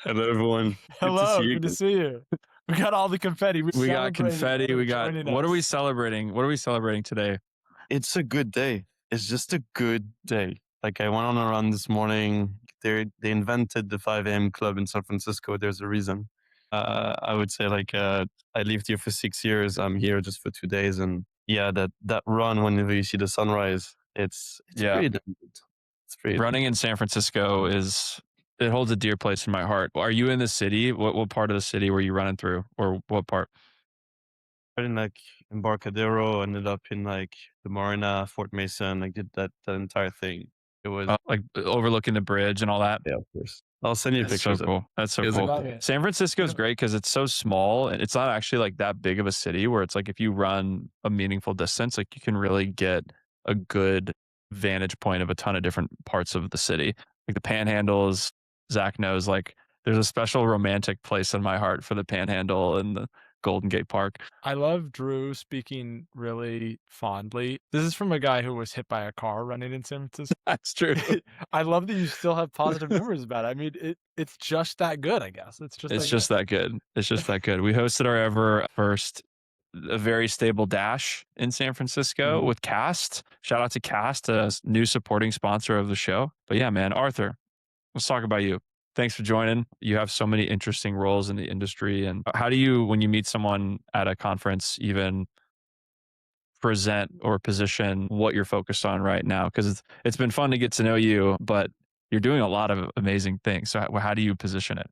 Hello, everyone. Good to see Hello, you good to again. see you. We got all the confetti. We're We got celebrating confetti. you We got, joining what are we us. celebrating? What are we celebrating today? It's a good day. It's just a good day. Like I went on a run this morning. They invented the 5 a.m. club in San Francisco. There's a reason. I would say I lived here for 6 years. I'm here just for 2 days, and yeah, that run whenever you see the sunrise, it's Yeah. pretty damn good. It's pretty damn Running in San Francisco it holds a dear place in my heart. Are you in the city? What part of the city were you running through? Or what part? in Embarcadero, ended up in the Marina, Fort Mason. I did that entire thing. It was Like overlooking the bridge and all that? yeah, of course. I'll send you That's so pictures of cool. That's it. so It was a cool. good Love day. it. San Francisco You is know, great because it's so small and it's not actually like that big of a city where it's like if you run a meaningful distance, like you can really get a good vantage point of a ton of different parts of the city. Like the panhandles, Zach knows, like there's a special romantic place in my heart for the panhandle and the Golden Gate Park. I love Drew speaking really fondly. This is from a guy who was hit by a car running in San Francisco. That's true. I love that you still have positive memories about it. I mean, it's just that good, I guess. It's just It's that good. just that good. It's just that good. We hosted our ever first a very stable dash in San Francisco Mhm. with Cast. Shout out to Cast, a new supporting sponsor of the show. But yeah, man, Arthur, let's talk about you. Thanks for joining. You have so many interesting roles in the industry. And how do you, when you meet someone at a conference, even present or position what you're focused on right now? Because it's been fun to get to know you, but you're doing a lot of amazing things. So how do you position it?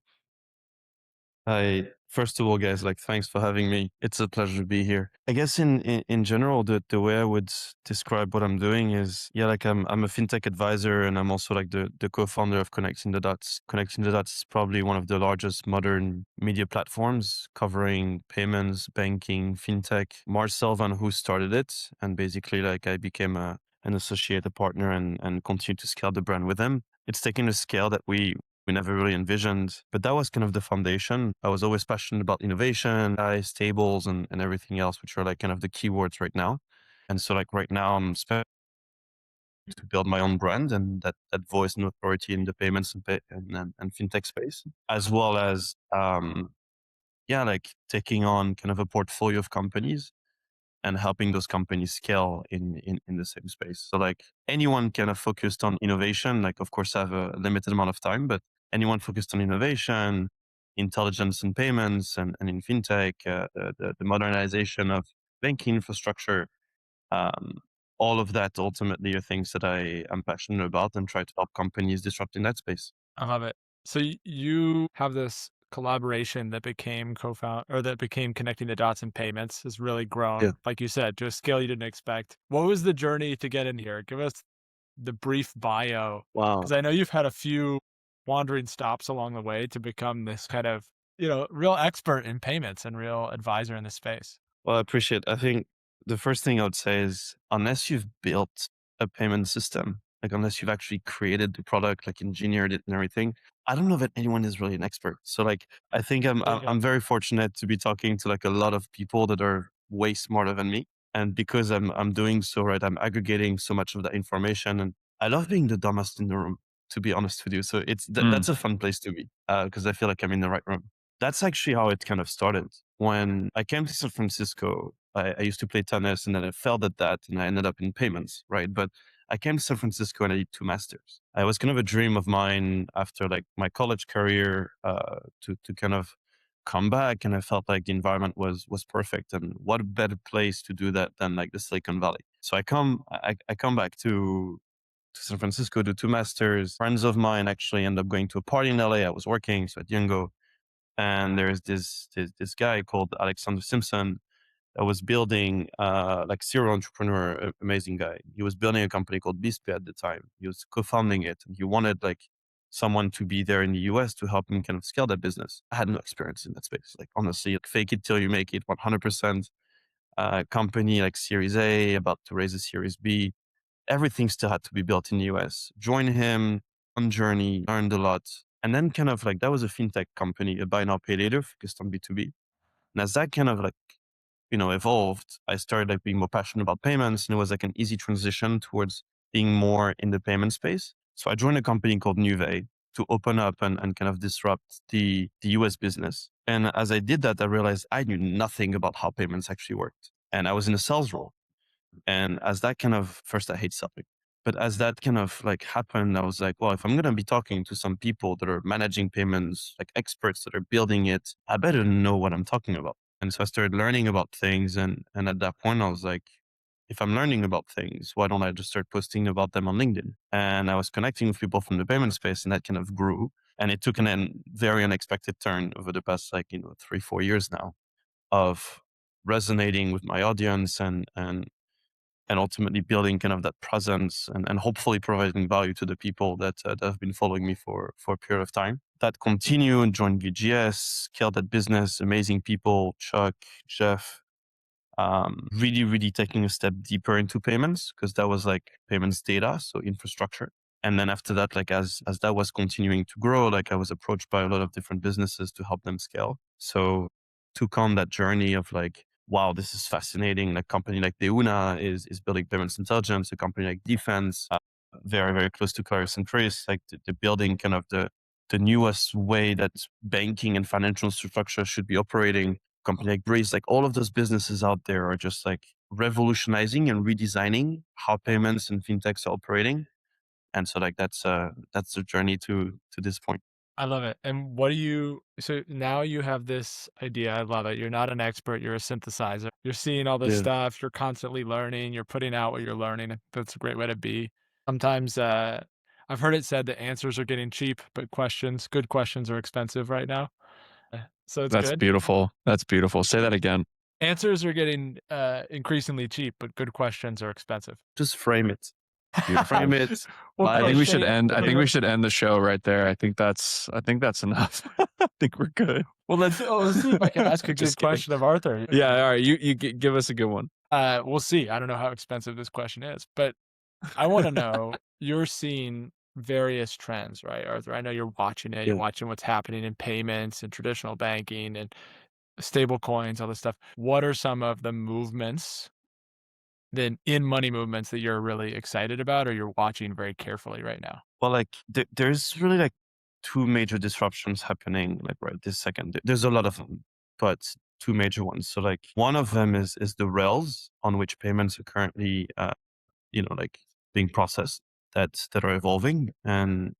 Hi. First of all, guys, thanks for having me. It's a pleasure to be here. I guess in general, the way I would describe what I'm doing is, yeah, I'm a fintech advisor, and I'm also the co-founder of Connecting the Dots. Connecting the Dots is probably one of the largest modern media platforms covering payments, banking, fintech. Marcel Van who started it, and basically I became an associate partner and continue to scale the brand with him. It's taken a scale that we never really envisioned. But that was kind of the foundation. I was always passionate about innovation, AI, stables, and everything else, which are kind of the keywords right now. And so right now I'm spending to build my own brand and that voice and authority in the payments and fintech space, as well as yeah, taking on kind of a portfolio of companies and helping those companies scale in the same space. So anyone kind of focused on innovation, of course I have a limited amount of time, but anyone focused on innovation, intelligence and payments and in fintech, the modernization of banking infrastructure, um, all of that ultimately are things that I am passionate about and try to help companies disrupt in that space. I love it. So you have this collaboration that became co-found or that became connecting the dots and payments has really Yeah. grown, like you said, to a scale you didn't expect. What was the journey to get in here? Give us the brief bio, Wow. because I know you've had a few wandering stops along the way to become this kind of, real expert in payments and real advisor in this space. Well, I appreciate it. I think the first thing I would say is unless you've built a payment system, unless you've actually created the product, engineered it and everything, I don't know that anyone is really an expert. So I think I'm very fortunate to be talking to a lot of people that are way smarter than me. And because I'm doing so right, I'm aggregating so much of that information, and I love being the dumbest in the room, to be honest with you. So that's a fun place to be, because I feel like I'm in the right room. That's actually how it kind of started. When I came to San Francisco, I used to play tennis and then I failed at that and I ended up in payments, right? But I came to San Francisco and I did 2 masters. It was kind of a dream of mine after my college career, to kind of come back, and I felt like the environment was perfect. And what a better place to do that than the Silicon Valley. So I come back to San Francisco, do 2 masters. Friends of mine actually end up going to a party in LA. I was working, so I didn't go. And there's this guy called Alexander Simpson that was building serial entrepreneur, amazing guy. He was building a company called Bispe at the time. He was co-founding it, and he wanted someone to be there in the US to help him kind of scale that business. I had no experience in that space. Honestly, fake it till you make it, 100%. Company Series A, about to raise a Series B. Everything still had to be built in the US. Join him on journey, learned a lot. And then kind of that was a fintech company, a buy now, pay later focused on B2B. And as that kind of evolved, I started being more passionate about payments, and it was an easy transition towards being more in the payment space. So I joined a company called Nuve. to open up and kind of disrupt the US business. And as I did that, I realized I knew nothing about how payments actually worked. And I was in a sales role. And as that kind of, first I hate selling, but as that kind of like happened, I was like, well, if I'm going to be talking to some people that are managing payments, like experts that are building it, I better know what I'm talking about. And so I started learning about things. And at that point, I was like, if I'm learning about things, why don't I just start posting about them on LinkedIn? And I was connecting with people from the payment space, and that kind of grew. And it took very unexpected turn over the past, like, 3, 4 years now of resonating with my audience and ultimately building kind of that presence and hopefully providing value to the people that have been following me for a period of time. That continued, joined VGS, scaled that business, amazing people, Chuck, Jeff, really, really taking a step deeper into payments because that was like payments data, so infrastructure. And then after that, like as that was continuing to grow, like I was approached by a lot of different businesses to help them scale. So took on that journey of like, wow, this is fascinating. Like company like Deuna is building payments intelligence. A company like Dfns, very, very close to Clarus and Trace, like the building kind of the newest way that banking and financial infrastructure should be operating. Company like Breeze, like all of those businesses out there are just like revolutionizing and redesigning how payments and fintechs are operating. And so like that's the journey to this point. I love it. And what do you so now you have this idea, I love it. You're not an expert, you're a synthesizer. You're seeing all this Yeah. stuff, you're constantly learning, you're putting out what you're learning. That's a great way to be. Sometimes I've heard it said that answers are getting cheap, but good questions are expensive right now. So it's That's good. beautiful. That's beautiful. Say that again. Answers are getting increasingly cheap, but good questions are expensive. Just frame it. Beautiful. Frame it Well, I like think we should crochet end. I like, think we should end the show right there. I think that's enough. I think we're good. well, let's see if I can ask a good Just kidding. question of Arthur. Yeah. All right. Give us a good one. We'll see. I don't know how expensive this question is, but I wanna know, you're seeing various trends, right, Arthur? I know you're watching it, you're yeah. watching what's happening in payments and traditional banking and stable coins, all this stuff. What are some of the movements, then in money movements that you're really excited about or you're watching very carefully right now? Well, like there's really like two major disruptions happening like right this second. There's a lot of them, but two major ones. So like one of them is the rails on which payments are currently like being processed that are evolving and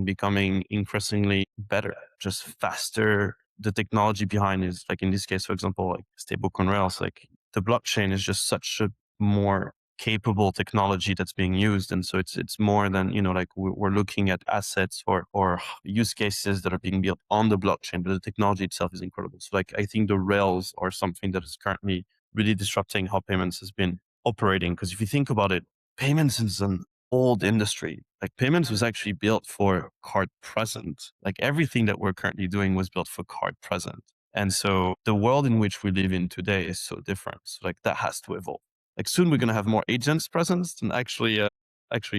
becoming increasingly better, just faster. The technology behind is like in this case, for example, like stablecoin rails, like the blockchain is just such a more capable technology that's being used. And so it's more than, like we're looking at assets or use cases that are being built on the blockchain, but the technology itself is incredible. So like I think the rails are something that is currently really disrupting how payments has been operating. Because if you think about it, payments is an old industry. Like payments was actually built for card present. Like everything that we're currently doing was built for card present. And so the world in which we live in today is so different. So like that has to evolve. Like soon we're going to have more agents present than actually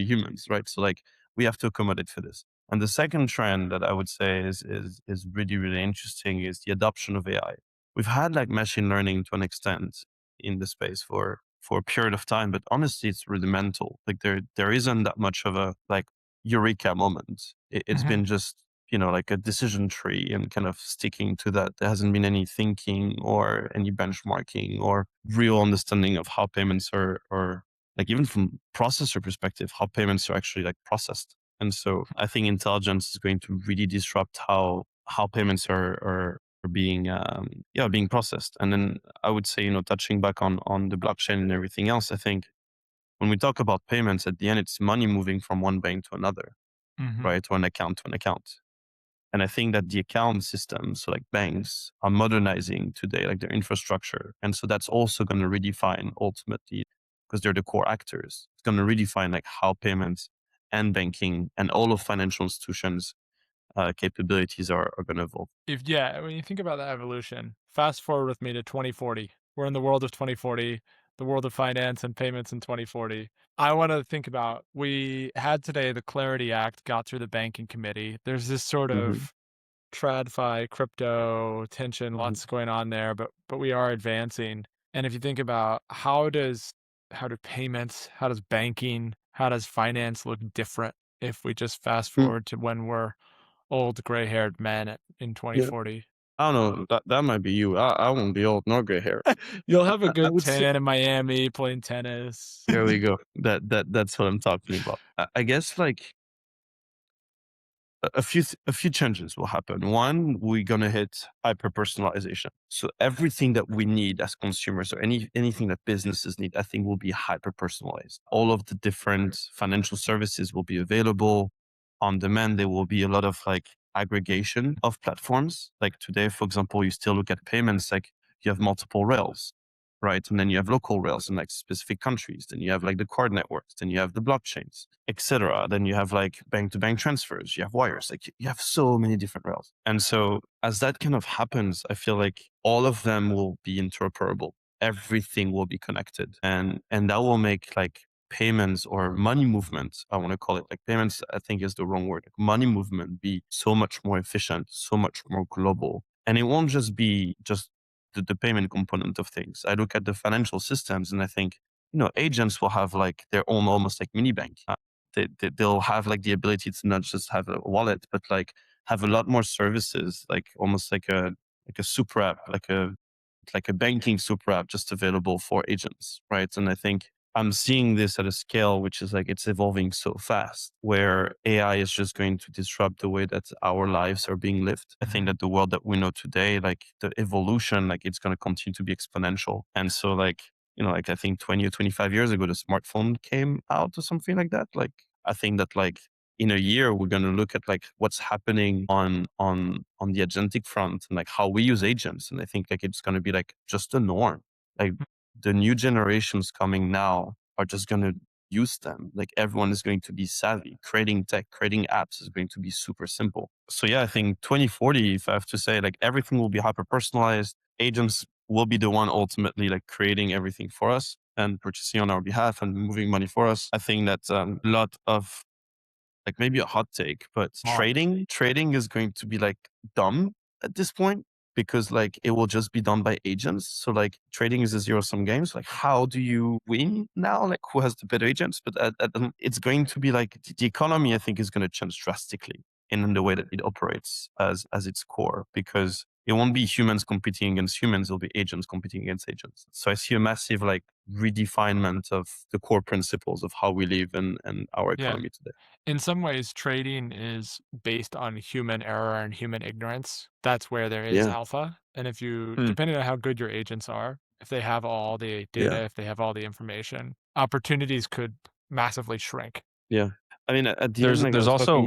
humans, right? So like we have to accommodate for this. And the second trend that I would say is really, really interesting is the adoption of AI. We've had like machine learning to an extent in the space for a period of time, but honestly, it's rudimental. Like there isn't that much of a like eureka moment. It's Mhm. been just like a decision tree and kind of sticking to that. There hasn't been any thinking or any benchmarking or real understanding of how payments are like even from processor perspective, how payments are actually like processed. And so I think intelligence is going to really disrupt how payments are being processed. And then I would say, touching back on the blockchain and everything else, I think when we talk about payments, at the end, it's money moving from one bank to another, Mhm. right? To an account to an account. And I think that the account systems, so like banks, are modernizing today, like their infrastructure. And so that's also going to redefine ultimately, because they're the core actors, it's going to redefine like how payments and banking and all of financial institutions capabilities are going to evolve. When you think about that evolution, fast forward with me to 2040. We're in the world of 2040, the world of finance and payments in 2040. I want to think about we had today the Clarity Act got through the banking committee. There's this sort Hmm. of TradFi crypto tension, Hmm. lots going on there, but we are advancing. And if you think about how do payments, how does banking, how does finance look different if we just fast Mm, forward to when we're old gray-haired men in yeah. 2040. I don't know. That might be you. I won't be old nor gray hair. You'll have a I good would say tan in Miami playing tennis. there we go. That's what I'm talking about. I guess like a few changes will happen. One, we're gonna hit hyper personalization. So everything that we need as consumers or anything that businesses need, I think will be hyper personalized. All of the different financial services will be available on demand. There will be a lot of like aggregation of platforms. Like today, for example, you still look at payments, like you have multiple rails, right? And then you have local rails in like specific countries. Then you have like the card networks. Then you have the blockchains, etc. Then you have like bank to bank transfers. You have wires. Like you have so many different rails. And so as that kind of happens, I feel like all of them will be interoperable. Everything will be connected, and that will make like payments or money movement. I want to call it like payments. I think is the wrong word. Like money movement be so much more efficient, so much more global, and it won't just be just the payment component of things. I look at the financial systems and I think, agents will have like their own almost like mini bank. They'll have like the ability to not just have a wallet, but like have a lot more services, like almost like a super app, like a banking super app just available for agents, right? And I think I'm seeing this at a scale which is like it's evolving so fast, where AI is just going to disrupt the way that our lives are being lived. I think that the world that we know today, like the evolution, like it's going to continue to be exponential. And so, like, like I think 20 or 25 years ago, the smartphone came out or something like that. Like, I think that like in a year we're going to look at like what's happening on the agentic front and like how we use agents, and I think like it's going to be like just a norm. Like the new generations coming now are just going to use them. Like everyone is going to be savvy. Creating tech, creating apps is going to be super simple. So yeah, I think 2040, if I have to say, like everything will be hyper personalized. Agents will be the one ultimately like creating everything for us and purchasing on our behalf and moving money for us. I think that a lot of like maybe a hot take, but Smart. trading is going to be like dumb at this point because like it will just be done by agents. So like trading is a zero sum game. So like how do you win now? Like who has the better agents? But it's going to be like the economy, I think, is going to change drastically in the way that it operates as its core, because it won't be humans competing against humans, it'll be agents competing against agents. So I see a massive like redefinement of the core principles of how we live and our Yeah. economy today. In some ways, trading is based on human error and human ignorance. That's where there is Yeah. alpha. And if you, Hmm. depending on how good your agents are, if they have all the data, Yeah. if they have all the information, opportunities could massively shrink. Yeah. I mean, at the end, There's like I there's was also talking,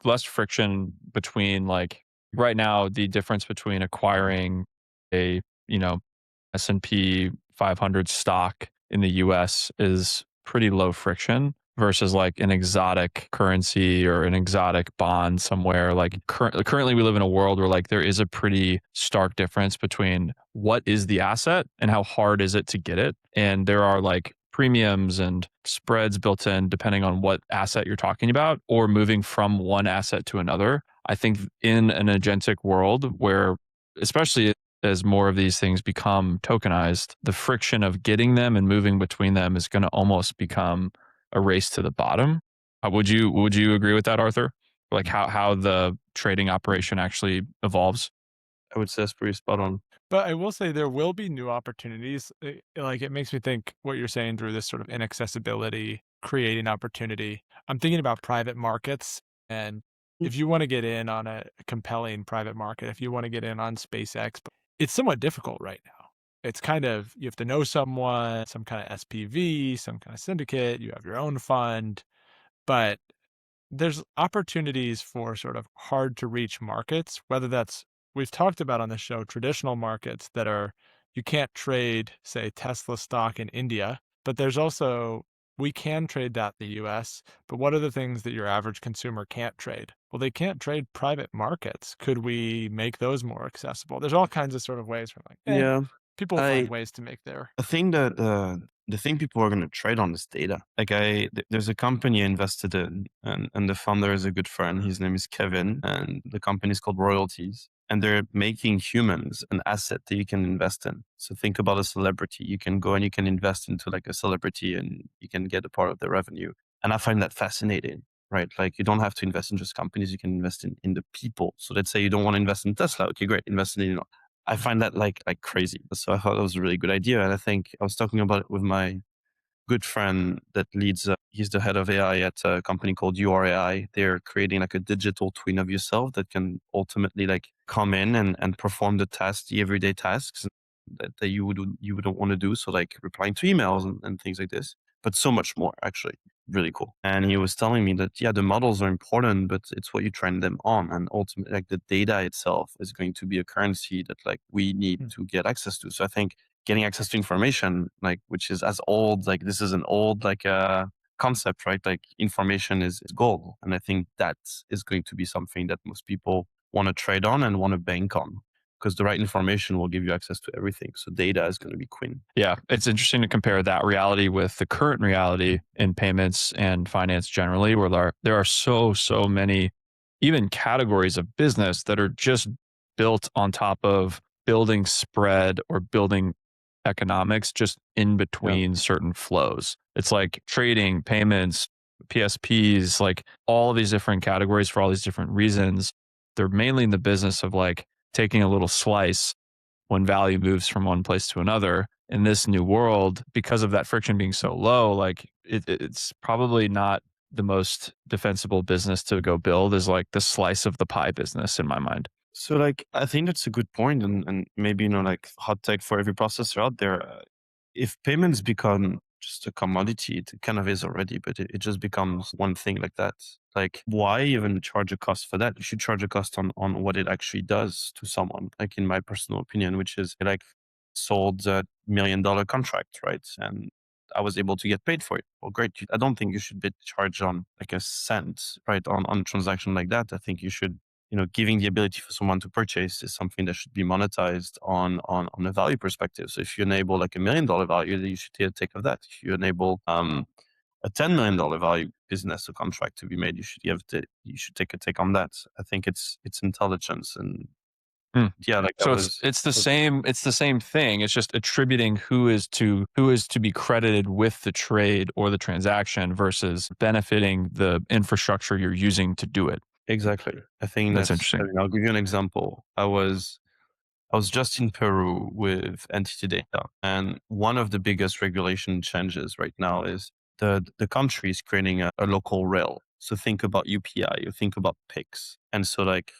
less friction between like right now the difference between acquiring a S&P 500 stock in the US is pretty low friction versus like an exotic currency or an exotic bond somewhere. Like currently we live in a world where like there is a pretty stark difference between what is the asset and how hard is it to get it. And there are like premiums and spreads built in depending on what asset you're talking about or moving from one asset to another. I think in an agentic world where especially as more of these things become tokenized, the friction of getting them and moving between them is going to almost become a race to the bottom. Would you agree with that, Arthur? Like how the trading operation actually evolves? I would say that's pretty spot on. But I will say there will be new opportunities. Like it makes me think what you're saying through this sort of inaccessibility, creating opportunity. I'm thinking about private markets. And Mm. if you want to get in on a compelling private market, if you want to get in on SpaceX, it's somewhat difficult right now. It's kind of, you have to know someone, some kind of SPV, some kind of syndicate, you have your own fund, but there's opportunities for sort of hard to reach markets, whether that's we've talked about on the show traditional markets that are you can't trade, say, Tesla stock in India, but there's also we can trade that in the US, but what are the things that your average consumer can't trade? Well, they can't trade private markets. Could we make those more accessible? There's all kinds of sort of ways where like, Yeah. people I find ways to make their I think that the thing people are going to trade on is data. Like there's a company I invested in, and the founder is a good friend. His name is Kevin, and the company is called Royalties. And they're making humans an asset that you can invest in. So think about a celebrity. You can go and you can invest into like a celebrity, and you can get a part of the revenue. And I find that fascinating. right? Like you don't have to invest in just companies, you can invest in the people. So let's say you don't want to invest in Tesla. Okay, great. Invest in, I find that like crazy. So I thought that was a really good idea. And I think I was talking about it with my good friend that leads, he's the head of AI at a company called URAI. They're creating like a digital twin of yourself that can ultimately like come in and perform the tasks, the everyday tasks that you wouldn't want to do. So like replying to emails and things like this, but so much more actually. Really cool. And he was telling me that, yeah, the models are important, but it's what you train them on. And ultimately, like the data itself is going to be a currency that like we need to get access to. So I think getting access to information, like, which is as old, like this is an old, like, concept, right? Like information is gold. And I think that is going to be something that most people want to trade on and want to bank on, because the right information will give you access to everything. So data is going to be queen. Yeah, it's interesting to compare that reality with the current reality in payments and finance generally, where there are so many, even categories of business that are just built on top of building spread or building economics just in between certain flows. It's like trading, payments, PSPs, like all of these different categories for all these different reasons. They're mainly in the business of like taking a little slice when value moves from one place to another. In this new world, because of that friction being so low, like it's probably not the most defensible business to go build is like the slice of the pie business in my mind. So like I think that's a good point, and maybe like hot take for every processor out there. If payments become just a commodity, it kind of is already, but it just becomes one thing like that. Like why even charge a cost for that? You should charge a cost on what it actually does to someone. Like in my personal opinion, which is like sold a $1 million contract, right? And I was able to get paid for it. Well, great. I don't think you should be charged on like a cent, right? On a transaction like that. I think you should, giving the ability for someone to purchase is something that should be monetized on a value perspective. So if you enable like $1 million value, then you should take of that. If you enable a $10 million value business or contract to be made, you should take a take on that. I think it's intelligence and yeah, like that So was it's the same thing. It's just attributing who is to be credited with the trade or the transaction versus benefiting the infrastructure you're using to do it. exactly. I think That's that's. I interesting. mean, I'll give you an example. I was just in Peru with entity data, and one of the biggest regulation changes right now is the country is creating a local rail. So think about UPI, you think about PIX, and so like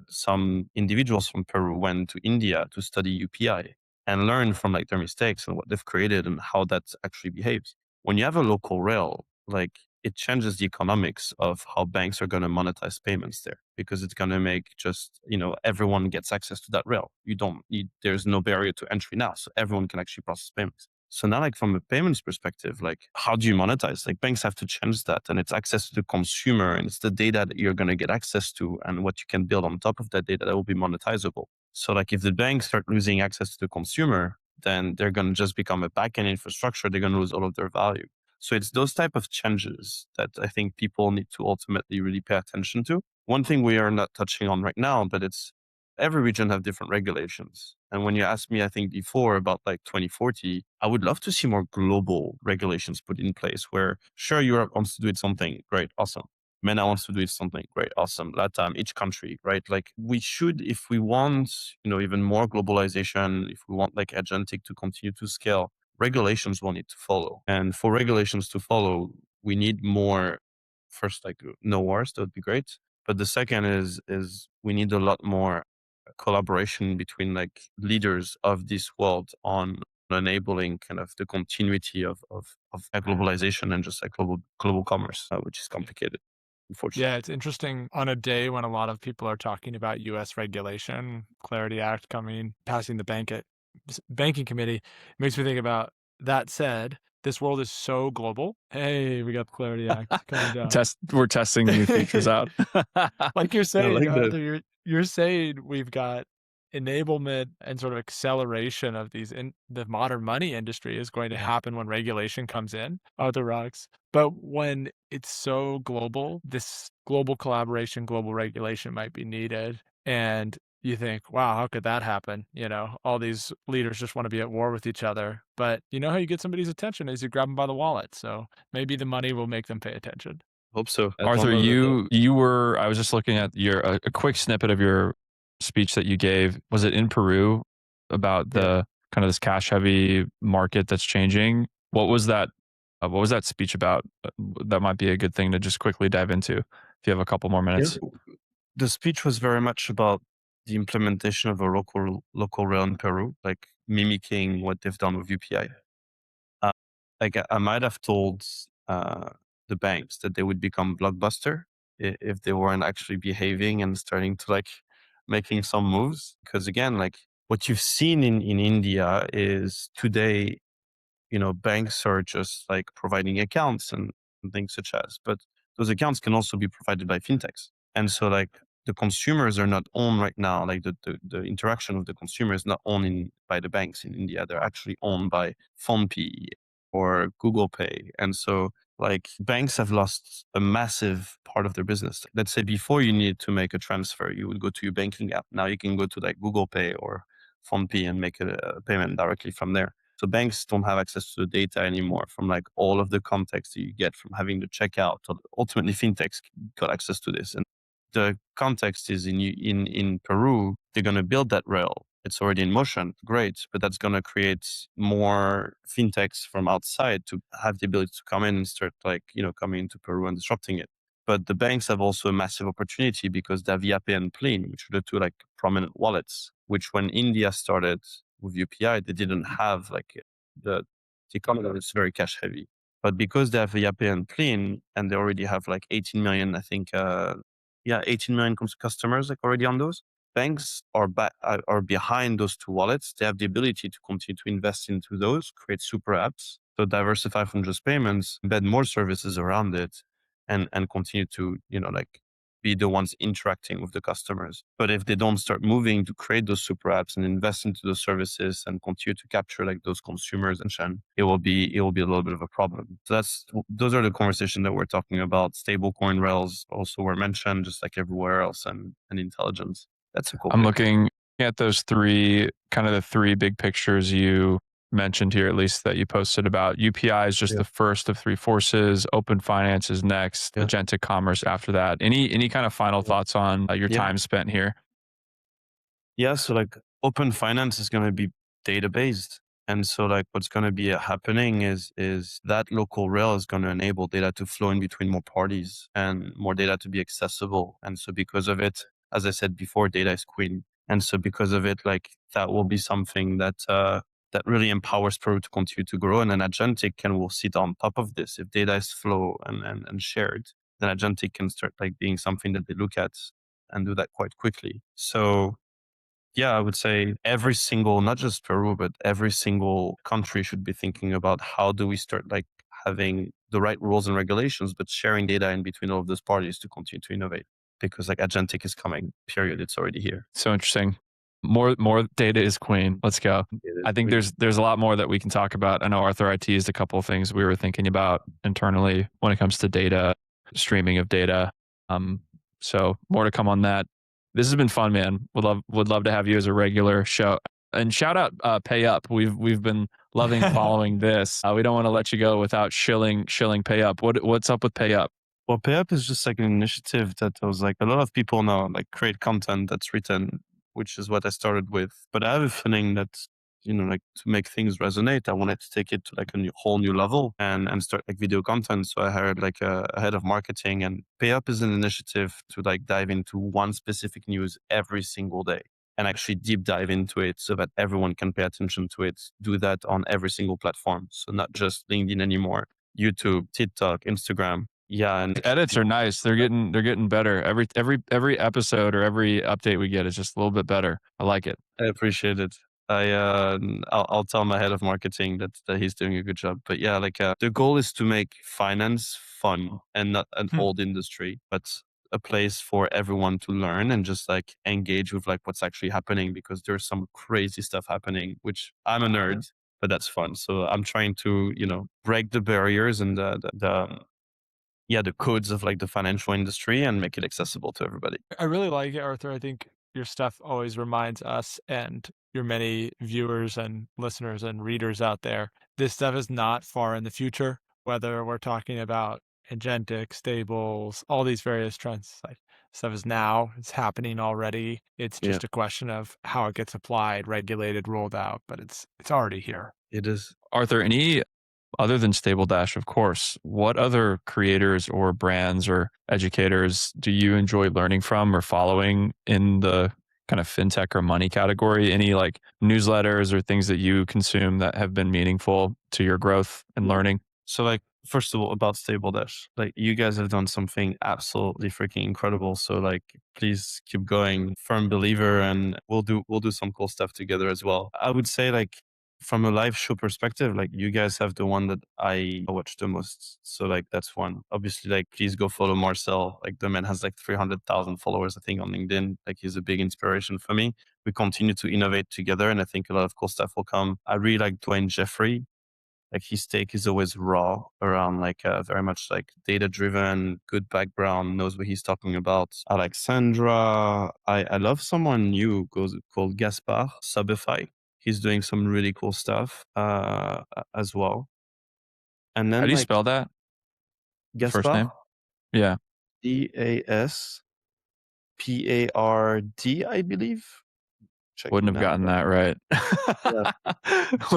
some individuals from Peru went to India to study UPI and learn from like their mistakes and what they've created and how that actually behaves. When you have a local rail, like it changes the economics of how banks are going to monetize payments there, because it's going to make just, everyone gets access to that rail. You don't need, there's no barrier to entry now. So everyone can actually process payments. So now like from a payments perspective, like how do you monetize? Like banks have to change that, and it's access to the consumer, and it's the data that you're going to get access to and what you can build on top of that data that will be monetizable. So like if the banks start losing access to the consumer, then they're going to just become a backend infrastructure. They're going to lose all of their value. So it's those type of changes that I think people need to ultimately really pay attention to. One thing we are not touching on right now, but it's every region have different regulations. And when you asked me, I think before about like 2040, I would love to see more global regulations put in place where sure, Europe wants to do it something, great, awesome. MENA wants to do it something, great, awesome. LATAM, each country, right? Like we should, if we want, even more globalization, if we want like agentic to continue to scale, regulations will need to follow. And for regulations to follow, we need more, first, like no wars, that would be great. But the second is we need a lot more collaboration between like leaders of this world on enabling kind of the continuity of globalization and just like global commerce, which is complicated, unfortunately. Yeah, it's interesting on a day when a lot of people are talking about US regulation, Clarity Act coming, passing the banking committee, it makes me think about that said, this world is so global. Hey, we got the Clarity Act coming down. We're testing new features out. Like you're I saying, like that. you're saying we've got enablement and sort of acceleration of the modern money industry is going to happen when regulation comes in out the rocks. But when it's so global, this global collaboration, global regulation might be needed. And you think, wow, how could that happen? All these leaders just want to be at war with each other. But you know how you get somebody's attention is you grab them by the wallet. So maybe the money will make them pay attention. Hope so. I don't Arthur, know that. you were, I was just looking at your a quick snippet of your speech that you gave. Was it in Peru about Yeah. the kind of this cash heavy market that's changing? What was that speech about? That might be a good thing to just quickly dive into if you have a couple more Yeah. minutes. The speech was very much about the implementation of a local rail in Peru, like mimicking what they've done with UPI. Uh, I might have told the banks that they would become blockbuster if they weren't actually behaving and starting to like making some moves. Because again, like what you've seen in India is today, banks are just like providing accounts and things such as, but those accounts can also be provided by fintechs. And so like the consumers are not owned right now, like the interaction of the consumer is not owned by the banks in India. They're actually owned by PhonePe or Google Pay. And so like banks have lost a massive part of their business. Let's say before you needed to make a transfer, you would go to your banking app. Now you can go to like Google Pay or PhonePe and make a payment directly from there. So banks don't have access to the data anymore from like all of the context that you get from having the checkout. Or ultimately, fintechs got access to this, and the context is in Peru. They're going to build that rail. It's already in motion, great, but that's going to create more fintechs from outside to have the ability to come in and start like coming into Peru and disrupting it. But the banks have also a massive opportunity because they have Yape and Plin, which are the two like prominent wallets, which when India started with UPI, they didn't have like the economy is very cash heavy. But because they have Yape and Plin and they already have like 18 million, I think, 18 million customers like already on those, banks are behind those two wallets. They have the ability to continue to invest into those, create super apps, so diversify from just payments, embed more services around it, and continue to like be the ones interacting with the customers. But if they don't start moving to create those super apps and invest into those services and continue to capture like those consumers and Shen, it will be a little bit of a problem. So those are the conversations that we're talking about. Stablecoin rails also were mentioned, just like everywhere else, and intelligence. That's a cool I'm pick. looking at those three, kind of the three big pictures you mentioned here, at least that you posted about. UPI is just Yeah. the first of three forces. Open finance is next. Yeah. Agentic commerce after that. Any kind of final thoughts on your Yeah. time spent here? Yeah, so like open finance is going to be data based. And so like what's going to be happening is that local rail is going to enable data to flow in between more parties and more data to be accessible. And so because of it, as I said before, data is queen. And so because of it, like that will be something that that really empowers Peru to continue to grow. And then agentic will sit on top of this. If data is flow and shared, then agentic can start like being something that they look at and do that quite quickly. So yeah, I would say every single, not just Peru, but every single country should be thinking about how do we start like having the right rules and regulations, but sharing data in between all of those parties to continue to innovate. Because like agentic is coming, period. It's already here. So interesting. More data is queen. Let's go. I think there's a lot more that we can talk about. I know Arthur, I teased a couple of things we were thinking about internally when it comes to data, streaming of data. So more to come on that. This has been fun, man. Would love to have you as a regular show. And shout out Pay Up. We've been loving following this. We don't want to let you go without shilling Pay Up. What's up with Pay Up? Well, PayUp is just like an initiative that was like a lot of people now like create content that's written, which is what I started with. But I have a feeling that, like to make things resonate, I wanted to take it to like a whole new level and start like video content. So I hired like a head of marketing, and PayUp is an initiative to like dive into one specific news every single day and actually deep dive into it so that everyone can pay attention to it. Do that on every single platform. So not just LinkedIn anymore, YouTube, TikTok, Instagram. Yeah, and Edits are nice. They're getting better. Every episode or every update we get is just a little bit better. I like it. I appreciate it. I'll tell my head of marketing that he's doing a good job. But yeah, like the goal is to make finance fun and not an old industry, but a place for everyone to learn and just like engage with like what's actually happening, because there's some crazy stuff happening, which I'm a nerd, but that's fun. So I'm trying to break the barriers and the codes of like the financial industry and make it accessible to everybody. I really like it, Arthur. I think your stuff always reminds us and your many viewers and listeners and readers out there, this stuff is not far in the future, whether we're talking about agentic, stables, all these various trends. Like stuff is now, it's happening already. It's Yeah, just a question of how it gets applied, regulated, rolled out, but it's already here. it is. Arthur, any other than Stabledash, of course, what other creators or brands or educators do you enjoy learning from or following in the kind of fintech or money category? Any like newsletters or things that you consume that have been meaningful to your growth and learning? So like first of all about Stabledash, like you guys have done something absolutely freaking incredible. So like please keep going. Firm believer and we'll do some cool stuff together as well. I would say like from a live show perspective, like you guys have the one that I watch the most. So like that's one. Obviously like please go follow Marcel. Like the man has like 300,000 followers I think on LinkedIn. Like he's a big inspiration for me. We continue to innovate together and I think a lot of cool stuff will come. I really like Dwayne Jeffrey, like his take is always raw around like very much like data driven, good background, knows what he's talking about. Alexandra, I love someone new called Gaspar Subify. He's doing some really cool stuff as well. And How then do you like spell that? The first Gaspar, name? Yeah, Gaspard, I believe. wouldn't Checking have now, gotten but that right.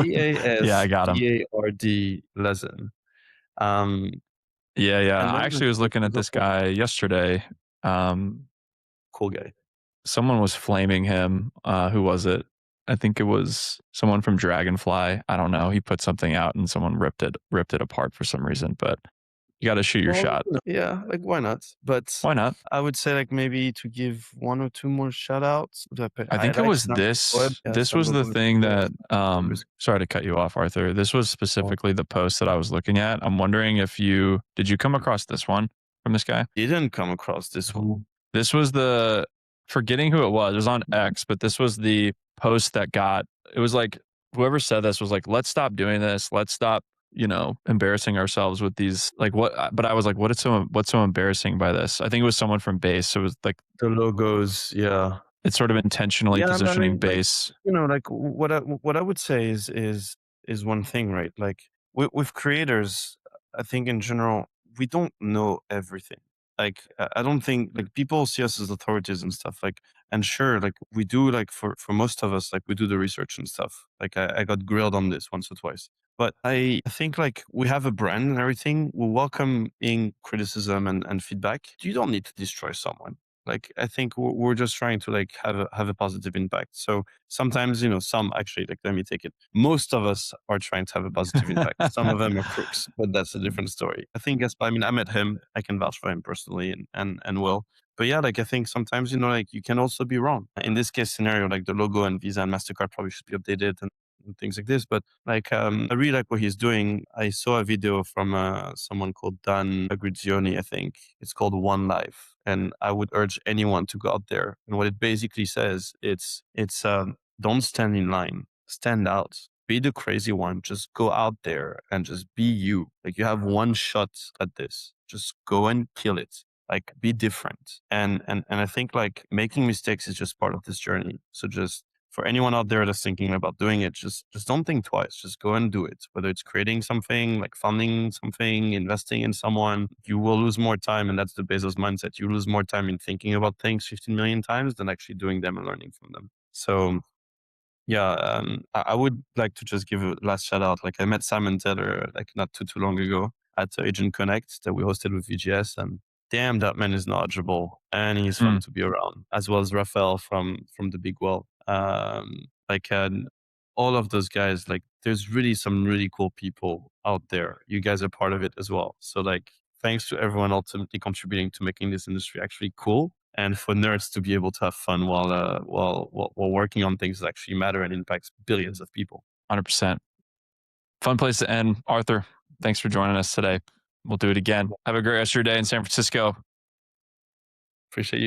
yeah, Yeah, I got him. Gaspard lesson. Um, Yeah, yeah. and I then actually was like looking at there's this also guy yesterday. Um, cool guy. Someone was flaming him. Who was it? I think it was someone from Dragonfly. I don't know. He put something out and someone ripped it apart for some reason. But you got to shoot your Well, shot. yeah, like why not? But Why not? I would say like maybe to give one or two more shout outs that I I think it like was Snap Web. this. Yeah, This was the Stablecoins thing that. was Sorry to cut you off, Arthur. This was cool. specifically the post that I was looking at. I'm wondering if you did you come across this one from this guy? Didn't come across this one. This was the forgetting who it was. It was on X, but this was the post that got it was like whoever said this was like, let's stop doing this. Let's stop, embarrassing ourselves with these like what but I was like, what's so embarrassing by this? I think it was someone from base. So it was like The logos, yeah. it's sort of intentionally Yeah, I positioning mean, like base. like what I would say is one thing, right? Like with creators, I think in general we don't know everything. Like I don't think like people see us as authorities and stuff. Like and sure, like we do like for most of us, like we do the research and stuff. Like I got grilled on this once or twice. But I think like we have a brand and everything. We welcome in criticism and feedback. You don't need to destroy someone. Like I think we're just trying to like have a positive impact. So sometimes some actually like let me take it. Most of us are trying to have a positive impact. Some of them are crooks, but that's a different story. I think I mean I met him. I can vouch for him personally and will. But yeah, like I think sometimes like you can also be wrong. In this case scenario, like the logo and Visa and Mastercard probably should be updated and things like this. But like I really like what he's doing. I saw a video from someone called Dan Agrizioni, I think. It's called One Life. And I would urge anyone to go out there. And what it basically says, it's don't stand in line, stand out. Be the crazy one. Just go out there and just be you. Like you have one shot at this. Just go and kill it. Like be different. And I think like making mistakes is just part of this journey. So just for anyone out there that's thinking about doing it, just don't think twice. Just go and do it. Whether it's creating something, like funding something, investing in someone, you will lose more time. And that's the Bezos mindset. You lose more time in thinking about things 15 million times than actually doing them and learning from them. So yeah, I would like to just give a last shout out. Like I met Simon Taylor like not too long ago at Agent Connect that we hosted with VGS, and damn, that man is knowledgeable and he's fun Mm, to be around, as well as Raphael from the Big Well. Like all of those guys, like there's really some really cool people out there. You guys are part of it as well. So like thanks to everyone ultimately contributing to making this industry actually cool and for nerds to be able to have fun while working on things that actually matter and impacts billions of people. 100%. Fun place to end. Arthur, thanks for joining us today. We'll do it again. Have a great rest of your day in San Francisco. Appreciate you.